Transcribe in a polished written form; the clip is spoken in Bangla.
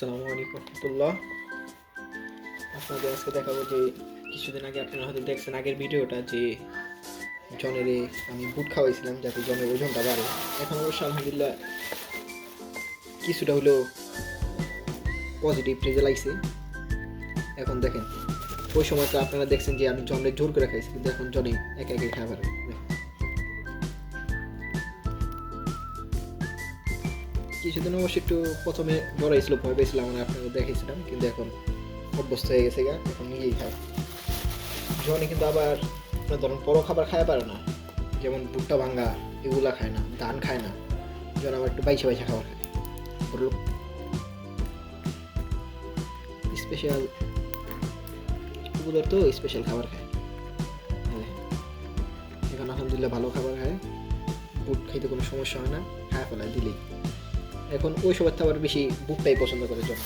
আসসালামু আলাইকুম রহমতুল্লাহ। আপনাদের আজকে দেখাবো যে কিছুদিন আগে আপনারা হয়তো দেখছেন আগের ভিডিওটা যে জনের আমি বুট খাওয়াইছিলাম যাতে জনের ওজনটা বাড়ে। এখন অবশ্য আলহামদুলিল্লাহ কিছুটা হলেও পজিটিভ রেজাল্ট আইছে। এখন দেখেন ওই সময় তো আপনারা দেখছেন যে আমি জনের জোর করে খাইছি, কিন্তু এখন জনে একা একাই খাবার। কিছুদিন অবশ্য একটু প্রথমে ডরাইছিল, ভয় পেয়েছিলাম, মানে আপনাকে দেখেছিলাম, কিন্তু এখন অভ্যস্ত হয়ে গেছে গা, এখন নিজেই খায়। জনে কিন্তু আবার ধরুন বড় খাবার খায় পারে না, যেমন ভুট্টা ভাঙ্গা এগুলা খায় না, ধান খায় না। জন আবার একটু বাইসা বাইসা খাবার খায়, স্পেশাল এগুলোর তো স্পেশাল খাবার খায়। হ্যাঁ, এখন আলহামদুলিল্লাহ ভালো খাবার খায়, বুট খাইতে কোনো সমস্যা হয় না, খায় ফেলায় দিলেই। এখন ওই সবার তো আবার বেশি বুটটাই পছন্দ করে জন।